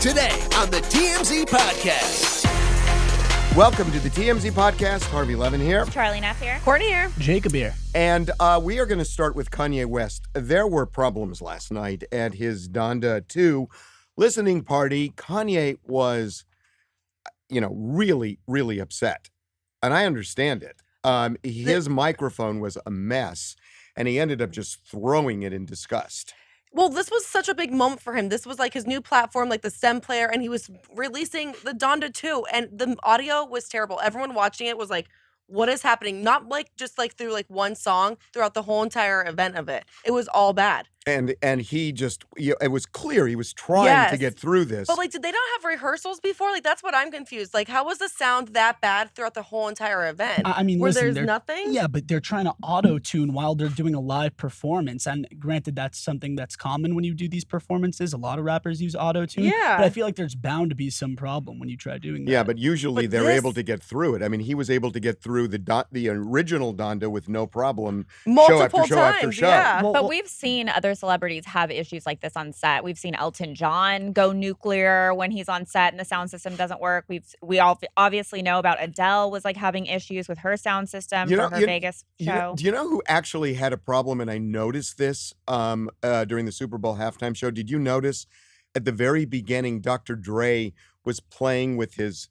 Today on the TMZ Podcast. Welcome to the TMZ Podcast. Harvey Levin here. Charlie Neff here. Courtney here. Jacob here. And we are going to start with Kanye West. There were problems last night at his Donda 2 listening party. Kanye was, really, really upset. And I understand it. His microphone was a mess, and he ended up just throwing it in disgust. Well, this was such a big moment for him. This was like his new platform, like the STEM player, and he was releasing the Donda 2, and the audio was terrible. Everyone watching it was like, what is happening? Not like just like through like one song, throughout the whole entire event of it. It was all bad. And he just, it was clear he was trying to get through this. But like, did they not have rehearsals before? Like, that's what I'm confused. Like, how was the sound that bad throughout the whole entire event? I mean, where listen, there's nothing? Yeah, but they're trying to auto-tune while they're doing a live performance. And granted, that's something that's common when you do these performances. A lot of rappers use auto-tune. Yeah. But I feel like there's bound to be some problem when you try doing that. Yeah, but usually they're able to get through it. I mean, he was able to get through the original Donda with no problem. Multiple show times, after show. yeah. But we've seen other celebrities have issues like this on set. We've seen Elton John go nuclear when he's on set and the sound system doesn't work. We all obviously know about Adele was like having issues with her sound system for her Vegas show. Do you know who actually had a problem? And I noticed this during the Super Bowl halftime show. Did you notice at the very beginning, Dr. Dre was playing with his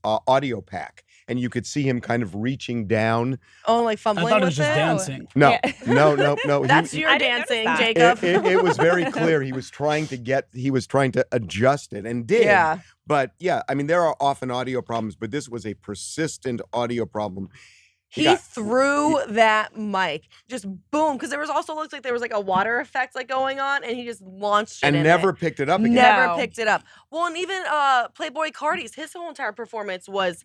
audio pack, and you could see him kind of reaching down. Oh, like fumbling I thought it with was just dancing. No, Yeah. no. That's your I didn't dancing, notice Jacob. It was very clear he was trying to adjust it, and did. Yeah. But yeah, I mean, there are often audio problems, but this was a persistent audio problem. He threw that mic, just boom, because there was also looks like there was like a water effect like going on, and he just launched it and in never it. picked it up again. Never No. picked it up. Well, and even Playboy Cardi's, his whole entire performance was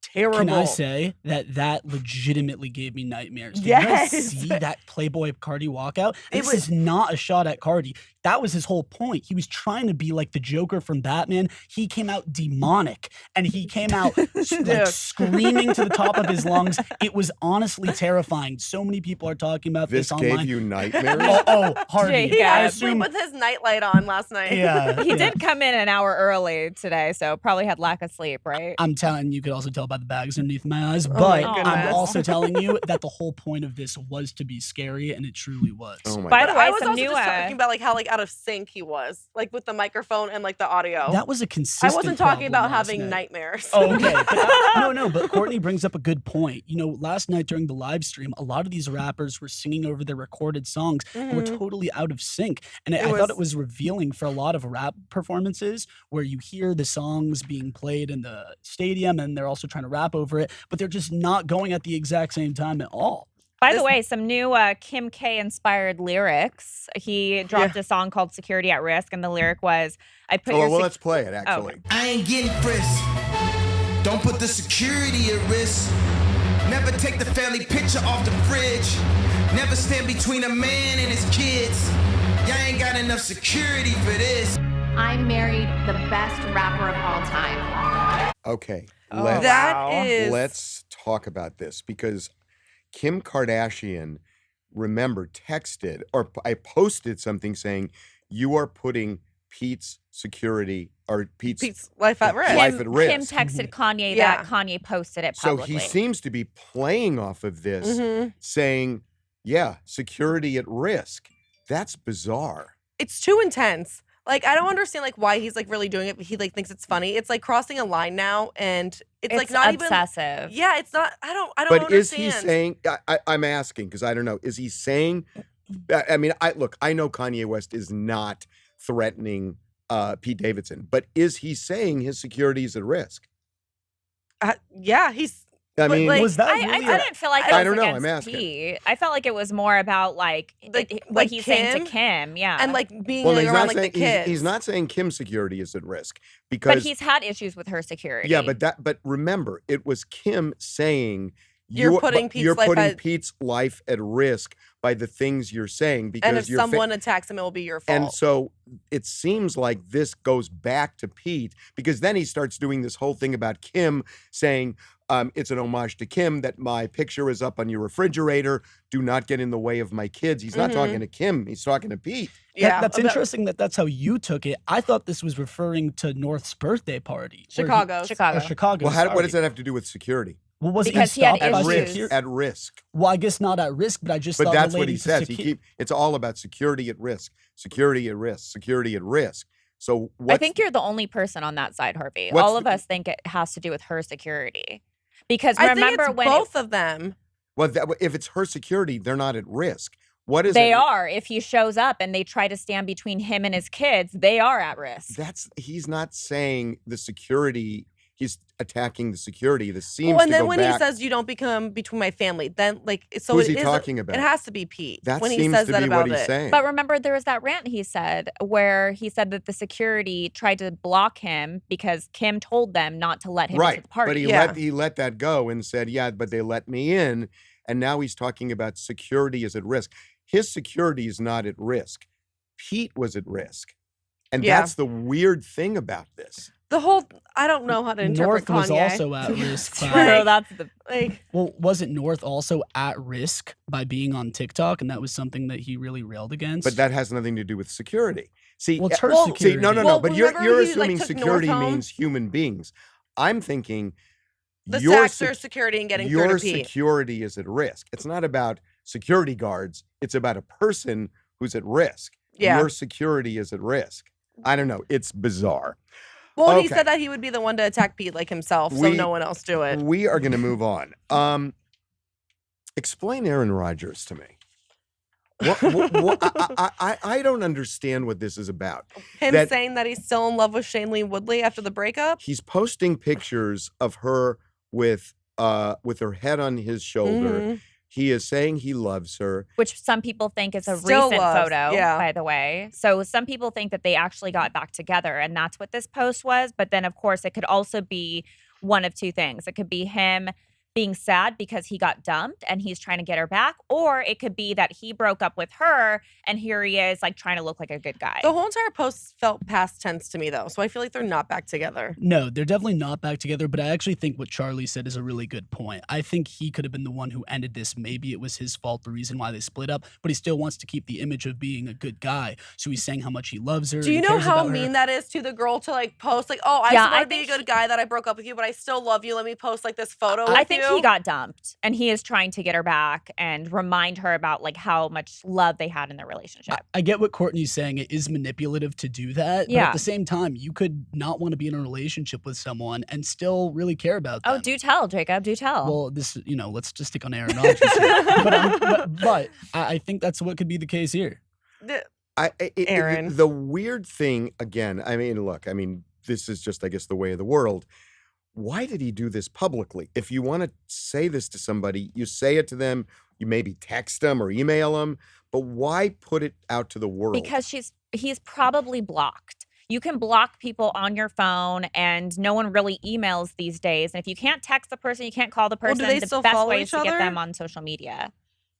terrible. Can I say that legitimately gave me nightmares? Did Yes. you guys see that Playboy Cardi walkout? It This is not a shot at Cardi. That was his whole point. He was trying to be like the Joker from Batman. He came out demonic, and he came out like screaming to the top of his lungs. It was honestly terrifying. So many people are talking about This this gave online. you nightmares? Oh, Hardy. Jacob. He I had to sleep assume. with his nightlight on last night. Yeah, He yeah. did come in an hour early today, so probably had lack of sleep, right? I'm telling you, could also tell by the bags underneath my eyes. my But goodness. I'm also telling you that the whole point of this was to be scary, and it truly was. Oh my By God. the way, I was some also new just talking about like how like out of sync he was, like with the microphone and like the audio. That was a I consistent wasn't talking problem about last having night. nightmares. Oh, okay. But Courtney brings up a good point. You know, last night during the live stream, a lot of these rappers were singing over their recorded songs and were Mhm. totally out of sync. And I It thought it was- was revealing for a lot of rap performances where you hear the songs being played in the stadium and they're also trying to rap over it, but they're just not going at the exact same time at all. By the This- way, some new Kim K inspired lyrics. He dropped a song called Security at Risk, and the lyric was, I put your well, sec- let's play it, actually. I ain't getting frisked. Don't put the security at risk. Never take the family picture off the fridge. Never stand between a man and his kids. Y'all ain't got enough security for this. I married the best rapper of all time. Okay, Oh, let's, That is let's talk about this, because Kim Kardashian, remember, texted, or I posted something saying, you are putting Pete's security, or Pete's life at risk. Life at risk. Kim texted Kanye Yeah. that Kanye posted it So publicly. he seems to be playing off of this, Mhm. saying, yeah, security at risk. That's bizarre. It's too intense. Like, I don't understand like why he's like really doing it, but he like thinks it's funny. It's like crossing a line now, and it's like not obsessive. even. Yeah, it's not. I don't But is understand. he saying, I'm asking because I don't know, is he saying, I mean, I know Kanye West is not threatening Pete Davidson, but is he saying his security is at risk? Yeah, he's. I But, mean, like, Was that I really didn't feel like it I was don't know, against I'm asking. Pete. I felt like it was more about like what like he's saying Kim? to Kim, yeah. And like being well, like, he's around not like the saying kids. he's not saying Kim's security is at risk because but he's had issues with her security. yeah, but remember, it was Kim saying You're putting Pete's you're life putting at- Pete's life at risk by the things you're saying because And if you're someone attacks him, it will be your fault. and so it seems like this goes back to Pete because then he starts doing this whole thing about Kim saying It's an homage to Kim that my picture is up on your refrigerator. Do not get in the way of my kids. He's not talking to Kim. He's talking to Pete. Yeah, That's interesting that's how you took it. I thought this was referring to North's birthday party. Chicago. Chicago. Well, what does that have to do with security? Well, was Because he he had stopped by issues. security? At risk. Well, I guess not at risk, but I just But thought that's what he relating to says. It's all about security at risk. Security at risk. Security at risk. So I think you're the only person on that side, Harvey. what's All of the- us think it has to do with her security. Because I think remember it's when both of them. Well, if it's her security, they're not at risk. What is they it? are, if he shows up and they try to stand between him and his kids, they are at risk. He's not saying the security. He's attacking the security. This seems Well, and to then go when back. he says you don't become between my family, then like so Who's it he is talking about? It has to be Pete that when he seems says to that be about what he's it. saying. But remember, there was that rant he said where he said that the security tried to block him because Kim told them not to let him into the party. But he let that go and said, yeah, but they let me in. And now he's talking about security is at risk. His security is not at risk. Pete was at risk. And Yeah. that's the weird thing about this. The whole I don't know how to interpret North was Kanye. also at risk. True, by- that's the Like Well, wasn't North also at risk by being on TikTok, and that was something that he really railed against? But that has nothing to do with security. See, Well, it's her Well- security. see, no. Well, But you're remember he, like, assuming took security North home? means human beings. I'm thinking the your Saxer security and getting your through to Pete. security is at risk. It's not about security guards. It's about a person who's at risk. Yeah. Your security is at risk. I don't know. It's bizarre. Well, he Okay. said that he would be the one to attack Pete like himself, so We- no one else do it. We are going to move on. Explain Aaron Rodgers to me. I don't understand what this is about. Him that- saying that he's still in love with Shailene Woodley after the breakup. He's posting pictures of her with her head on his shoulder. Mhm. He is saying he loves her. which some people think is a Still recent loves, photo, yeah. by the way. So some people think that they actually got back together and that's what this post was. But then, of course, it could also be one of two things. It could be him being sad because he got dumped and he's trying to get her back, or it could be that he broke up with her and here he is like trying to look like a good guy. The whole entire post felt past tense to me, though, so I feel like they're not back together. No, they're definitely not back together, but I actually think what Charlie said is a really good point. I think he could have been the one who ended this. Maybe it was his fault, the reason why they split up, but he still wants to keep the image of being a good guy. So he's saying how much he loves her. Do you and know cares how about her. mean that is to the girl to like post like, oh, I Yeah, just want I to be a think good guy that I broke up with you, but I still love you. Let me post like this photo. I with think you. he got dumped and he is trying to get her back and remind her about like how much love they had in their relationship. I get what Courtney's saying. It is manipulative to do that. But Yeah. at the same time, you could not want to be in a relationship with someone and still really care about them. Oh, do tell, Jacob. Do tell. Well, this, let's just stick on Aaron Rodgers here. but I think that's what could be the case here. Aaron. The weird thing, again, look, this is just, I guess, the way of the world. Why did he do this publicly? If you want to say this to somebody, you say it to them, you maybe text them or email them, but why put it out to the world? Because he's probably blocked. You can block people on your phone and no one really emails these days. And if you can't text the person, you can't call the Well, person, do they the still best follow way is each to get other? them on social media.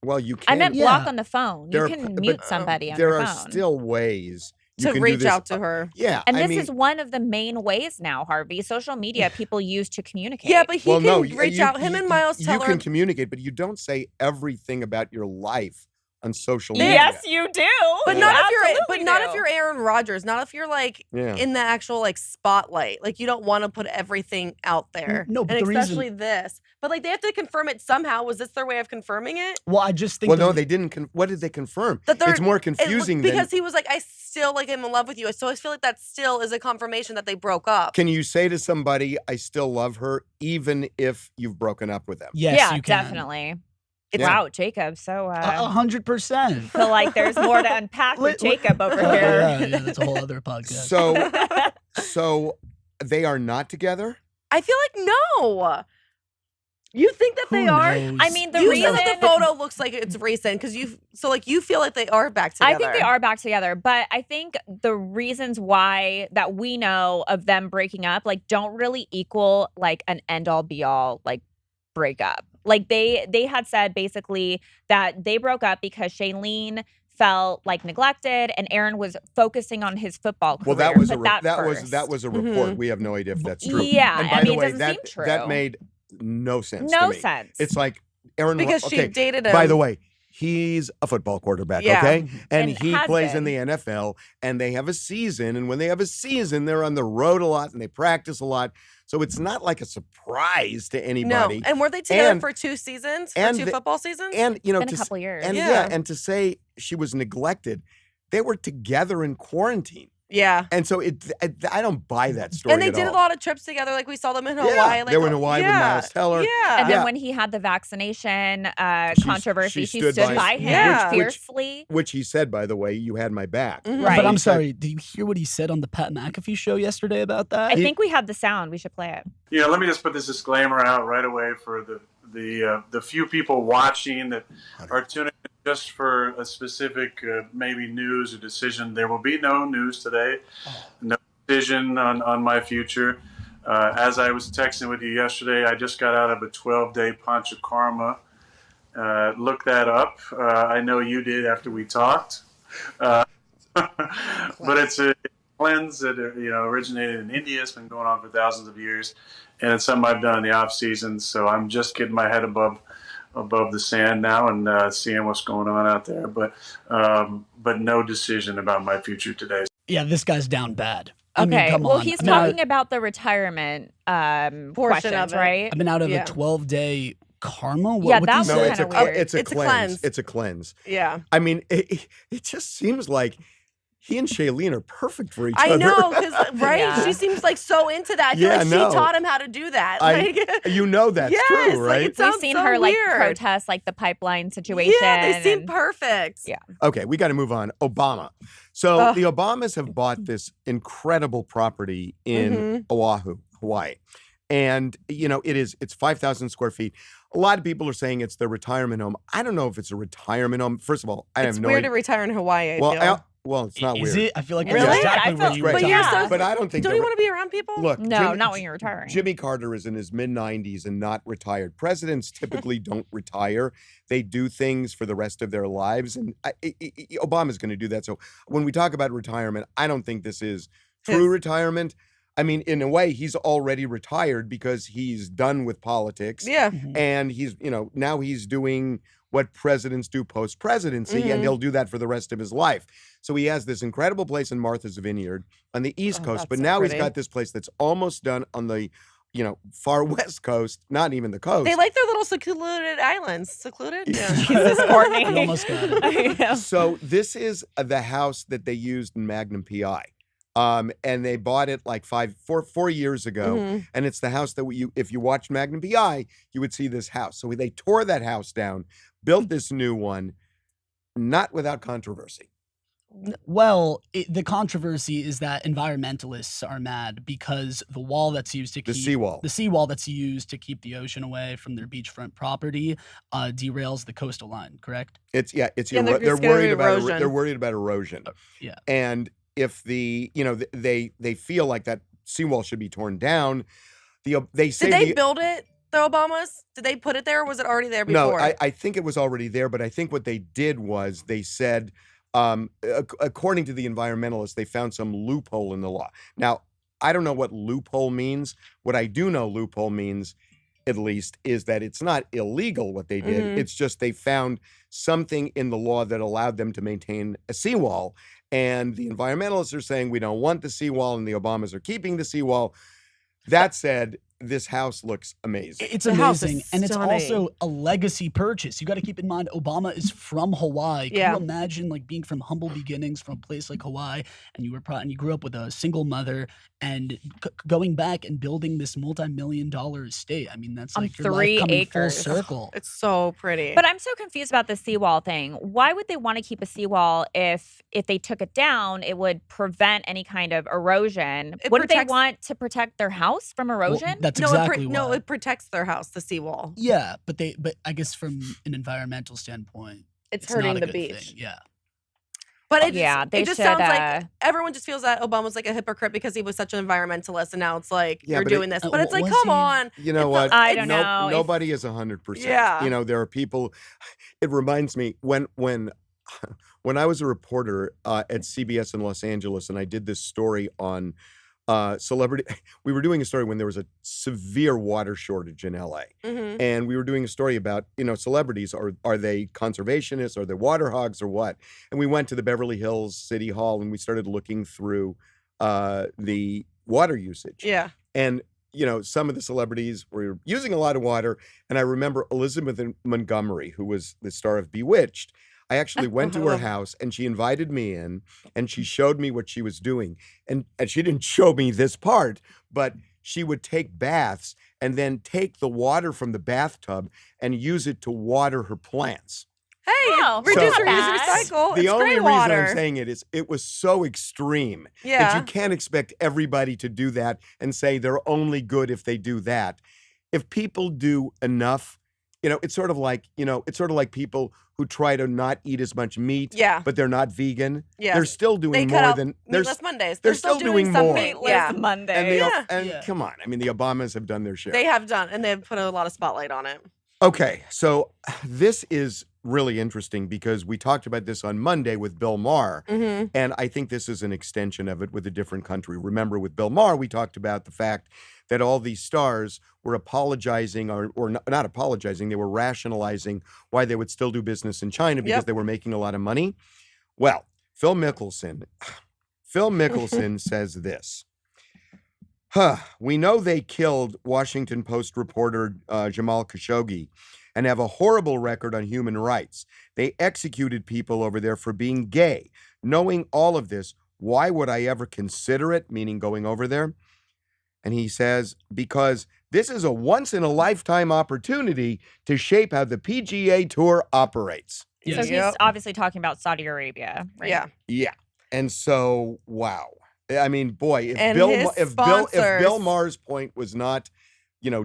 Well, you can. I meant block Yeah. on the phone. There You are- can but, mute somebody on there your are phone. still ways you to can do reach this. out to her. Yeah. And I this mean, is one of the main ways now, Harvey. Social media people use to communicate. Yeah, but he well, can no, reach out. Him and Miles you tell can her. communicate, but you don't say everything about your life on social media. Yes, you do. But You not if you're absolutely not do. if you're Aaron Rodgers, not if you're like Yeah. in the actual like spotlight. Like you don't want to put everything out there. No, but and the reason- especially this. But like they have to confirm it somehow. Was this their way of confirming it? Well, I just think Well, that- no, they didn't. What did they confirm? That they're It's more it- confusing because than. he was like, I still like am in love with you. So I feel like that still is a confirmation that they broke up. Can you say to somebody, "I still love her," even if you've broken up with them? yes, yeah, you can. definitely. Yeah. Wow, Jacob. So 100%. feel like there's more to unpack with Jacob over Oh, here. yeah, that's a whole other podcast. So they are not together. I feel like no. You think that they Who are? knows? I mean, the You reason said that the photo looks like it's recent because you feel like they are back together. I think they are back together, but I think the reasons why that we know of them breaking up like don't really equal like an end all be all like breakup. Like they had said basically that they broke up because Shailene felt like neglected and Aaron was focusing on his football career. Well, that was Put that first. was a report. We have no idea if that's true. Yeah, And I by mean, the it way, doesn't seem true. that made no sense to No me. sense. It's like Aaron Because okay, she dated him. By the way, he's a football quarterback, Yeah. okay? And And he has plays in been. the NFL, and they have a season. And when they have a season, they're on the road a lot and they practice a lot. So it's not like a surprise to No. anybody. And were they together And- for 2 seasons? For and 2 the- football seasons? And you know, It's been a couple years. And Yeah. and to say she was neglected, they were together in quarantine. yeah. And so I don't buy that story. And they at did all. a lot of trips together. Like we saw them in Yeah, Hawaii. Like, they were in Hawaii with Miles Teller. Yeah. And then Yeah. when he had the vaccination controversy, she she stood stood by- by him Yeah. fiercely. Which he said, by the way, you had my back. Mhm. Right. But I'm He said- sorry, did you hear what he said on the Pat McAfee show yesterday about that? I think we have the sound. We should play it. Yeah, let me just put this disclaimer out right away for the few people watching that are tuning in just for a specific maybe news or decision. There will be no news today, no decision on my future. As I was texting with you yesterday, I just got out of a 12-day Pancha Karma. Look that up. I know you did after we talked. But it's a cleanse that originated in India. It's been going on for thousands of years, and it's something I've done in the off season. So I'm just getting my head above the sand now and seeing what's going on out there. But no decision about my future today. Yeah, this guy's down bad. I Okay. mean, come Well, on. he's I've been out- talking about the retirement Portion questions, of it. right? I've been out of Yeah. a 12-day karma. Yeah, what that did he was say? No, kinda weird. it's a It's a cleanse. cleanse. It's a cleanse. Yeah. I mean, it just seems like he and Shailene are perfect for each I other. know, because right, Yeah. she seems like so into that. I feel Yeah, like no. she taught him how to do that. You know that's yes, true, like, right? it sounds We've seen so her like weird. protest like the pipeline situation. Yeah, they seem and- perfect. Yeah. Okay, we got to move on. Obama. So Ugh. the Obamas have bought this incredible property in Oahu, Hawaii. And, it's 5,000 square feet. A lot of people are saying it's their retirement home. I don't know if it's a retirement home. First of all, I It's have no weird idea. to retire in Hawaii. I Well, feel. well, it's not Is weird. it? I feel like Really? that's I exactly where felt- you But retire. you're so- But I don't think Don't the you re- want to be around people? Look, No, not when you're retiring. Jimmy Carter is in his mid-90s and not retired. Presidents typically don't retire. They do things for the rest of their lives. And Obama's going to do that. So when we talk about retirement, I don't think this is true His- retirement. I mean, in a way, he's already retired because he's done with politics. Yeah. And he's, now he's doing what presidents do post-presidency, Mhm. and he'll do that for the rest of his life. So he has this incredible place in Martha's Vineyard on the East Oh, Coast, that's but so now he's pretty. got this place that's almost done on the, far West Coast, not even the coast. They like their little secluded islands. Secluded? Yeah. Jesus, Courtney. You almost got it. I know. So this is the house that they used in Magnum PI. And they bought it like 4 years ago. Mhm. And it's the house that if you watched Magnum PI, you would see this house. So they tore that house down, built this new one, not without controversy. Well, the controversy is that environmentalists are mad because the wall that's used to The keep seawall. the seawall that's used to keep the ocean away from their beachfront property derails the coastal line. Correct? It's Yeah, they're there's gonna be worried about erosion. they're worried about erosion. Yeah. And if they feel like that seawall should be torn down, they say Did they build it, the Obamas? Did they put it there, or was it already there no, before? I think it was already there, but I think what they did was they said, according to the environmentalists, they found some loophole in the law. Now, I don't know what loophole means. What I do know loophole means, at least, is that it's not illegal what they did. Mhm. It's just they found something in the law that allowed them to maintain a seawall. And the environmentalists are saying we don't want the seawall, and the Obamas are keeping the seawall. That said, this house looks amazing. It's The house is amazing, and it's stunning. also a legacy purchase. You got to keep in mind, Obama is from Hawaii. Can Yeah. you imagine like being from humble beginnings from a place like Hawaii, and you grew up with a single mother, and going back and building this multi-million-dollar estate? I mean, that's On like your 3 life coming acres. full circle. It's so pretty. But I'm so confused about the seawall thing. Why would they want to keep a seawall if they took it down, it would prevent any kind of erosion? It Wouldn't protects- they want to protect their house from Well, erosion? that's no, exactly no, why. it protects their house, the seawall. Yeah, but I guess from an environmental standpoint, It's, it's hurting not a the good beach. thing. Yeah. But it Yeah, just, they it just should, sounds like everyone just feels that Obama's like a hypocrite because he was such an environmentalist, and now it's like Yeah, you're but doing this. But it's like, was come he? on. You know It's what? I don't know if- Nobody is 100%. Yeah. There are people. It reminds me when I was a reporter at CBS in Los Angeles, and I did this story on celebrity. We were doing a story when there was a severe water shortage in LA. Mhm. And we were doing a story about, celebrities. Are they conservationists? Are they water hogs or what? And we went to the Beverly Hills City Hall and we started looking through the water usage. Yeah. And, some of the celebrities were using a lot of water. And I remember Elizabeth Montgomery, who was the star of Bewitched. I actually went to her house and she invited me in and she showed me what she was doing. And she didn't show me this part, but she would take baths and then take the water from the bathtub and use it to water her plants. Hey, Oh, reduce, so reuse, bad. recycle. The It's only great reason water. I'm saying it was so extreme that Yeah. you can't expect everybody to do that and say they're only good if they do that. If people do enough, it's sort of like people who try to not eat as much meat, Yeah. but they're not vegan. Yeah. They're still They doing cut more out than Meatless Mondays. they're still doing some more. meat. Meatless Yeah. Monday. And Yeah. come on, I mean the Obamas have done their share. They have done, and they've put a lot of spotlight on it. Okay, so this is really interesting because we talked about this on Monday with Bill Maher, Mm-hmm. and I think this is an extension of it with a different country. Remember, with Bill Maher, we talked about the fact that all these stars were apologizing or not apologizing, they were rationalizing why they would still do business in China because Yep. they were making a lot of money. Well, Phil Mickelson says this. We know they killed Washington Post reporter Jamal Khashoggi and have a horrible record on human rights. They executed people over there for being gay. Knowing all of this, why would I ever consider it, meaning going over there? And he says, because this is a once-in-a-lifetime opportunity to shape how the PGA Tour operates. So Yes. he's obviously talking about Saudi Arabia, right? Yeah. Yeah. And so, wow. I mean, boy, if And Bill his if Bill sponsors- Maher's point was not,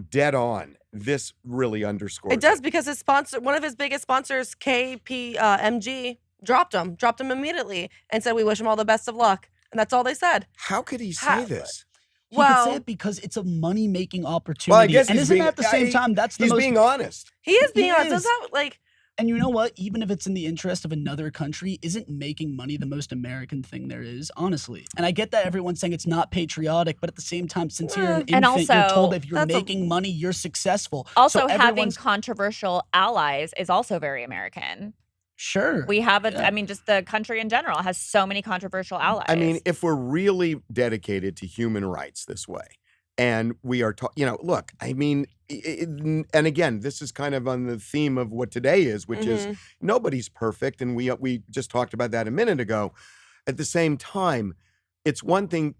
dead on, this really underscores It does because his sponsor, one of his biggest sponsors, KPMG, dropped him immediately and said, "We wish him all the best of luck." And that's all they said. How could he say How- this? He could say Well, it because it's a money-making opportunity. Well, I guess and he's isn't being, at the same time that's the he's most being honest. he is being He honest. is. That's not And you know what? Even if it's in the interest of another country, isn't making money the most American thing there is, honestly? And I get that everyone's saying it's not patriotic, but at the same time, since you're an And infant, you're told also, if you're that's a- making money, you're successful. Also, So having everyone's- controversial allies is also very American. Sure. We have Yeah. I mean, just the country in general has so many controversial allies. I mean, if we're really dedicated to human rights this way, and we are, look, I mean, and again, this is kind of on the theme of what today is, which is Mhm. nobody's perfect, and we just talked about that a minute ago. At the same time, it's one thing,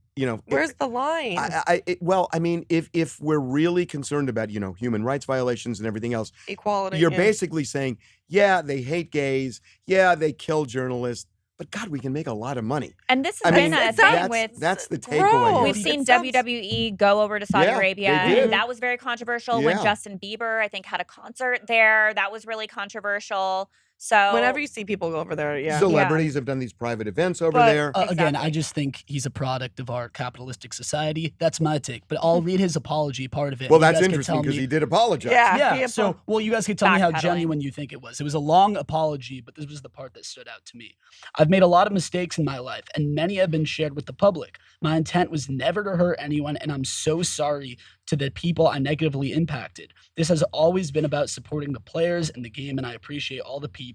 Where's the line? I mean, if we're really concerned about, human rights violations and everything else, Equality. you're yeah. basically saying, yeah, they hate gays, yeah, they kill journalists, but God, we can make a lot of money. and this I has mean, been a it thing sounds- with. that's the gross. takeaway. We've here. seen It sounds- WWE go over to Saudi Yeah, they Arabia, did. and that was very controversial when Yeah. Justin Bieber, I think, had a concert there. That was really controversial. So Whenever you see people go over there, yeah. Celebrities have done these private events over But- there. Again, I Exactly. just think he's a product of our capitalistic society. That's my take. But I'll read his apology part of it. Well, and you that's guys can interesting tell because me- he did apologize. Yeah. Yeah. he So, well, you guys can tell me how Backpedaling. genuine you think it was. It was a long apology, but this was the part that stood out to me. I've made a lot of mistakes in my life, and many have been shared with the public. My intent was never to hurt anyone, and I'm so sorry to the people I negatively impacted. This has always been about supporting the players and the game, and I appreciate all the people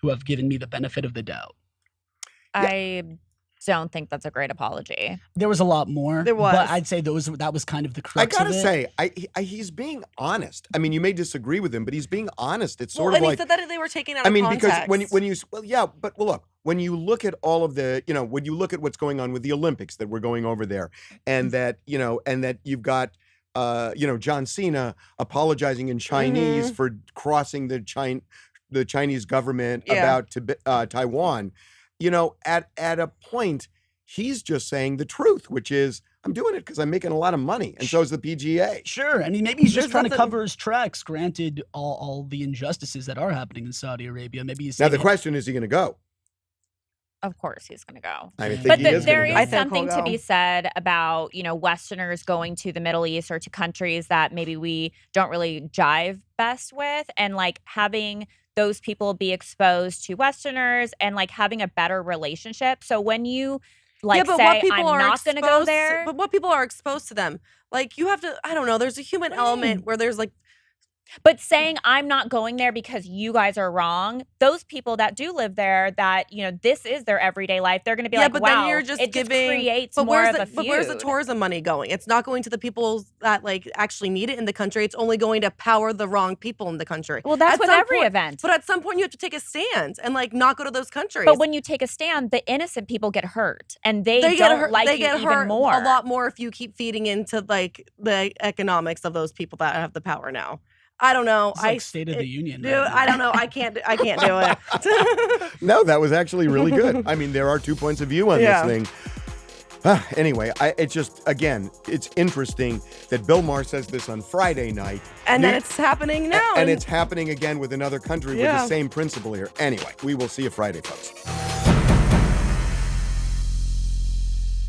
who have given me the benefit of the doubt. I don't think that's a great apology. There was a lot more. There was. But I'd say that was kind of the I crux gotta of it. say, he's being honest. I mean, you may disagree with him, but he's being honest. It's Well, sort of and like, he said that they were taken out I of mean, context. because when you look, when you look at all of the, when you look at what's going on with the Olympics that we're going over there, and that you've got, John Cena apologizing in Chinese for crossing the Chinese government Yeah. about Taiwan, at a point, he's just saying the truth, which is, I'm doing it because I'm making a lot of money, and so is the PGA. Sure. I mean, maybe he's just There's trying to nothing- cover his tracks. Granted, all the injustices that are happening in Saudi Arabia. Maybe he's Now the saying it- question is, he going to go? Of course, he's going to go. I think But he is there gonna is go. I think something he'll to go. be said about, Westerners going to the Middle East or to countries that maybe we don't really jive best with, and like having those people be exposed to Westerners and like having a better relationship. So when you like but say what people I'm are not going to go exposed there. But what people are exposed to them, like you have to. I don't know. There's a human element where there's like. But saying I'm not going there because you guys are wrong, those people that do live there, that this is their everyday life, they're going to be like, but wow, then you're just it giving. just creates but more where's of a the but where's the feud. tourism money going? It's not going to the people that like actually need it in the country. It's only going to power the wrong people in the country. Well, that's At with some every point- event. But at some point, you have to take a stand and like not go to those countries. But when you take a stand, the innocent people get hurt, and they get don't hurt, like they you get even hurt more. a lot more if you keep feeding into like the economics of those people that have the power now. I don't know. It's like State of the Union. Dude, right now. I don't know. I can't do it. No, that was actually really good. I mean, there are 2 points of view on Yeah. this thing. Anyway, it's just, again, it's interesting that Bill Maher says this on Friday night. And then it's happening now. And it's happening again with another country with Yeah. the same principle here. Anyway, we will see you Friday, folks.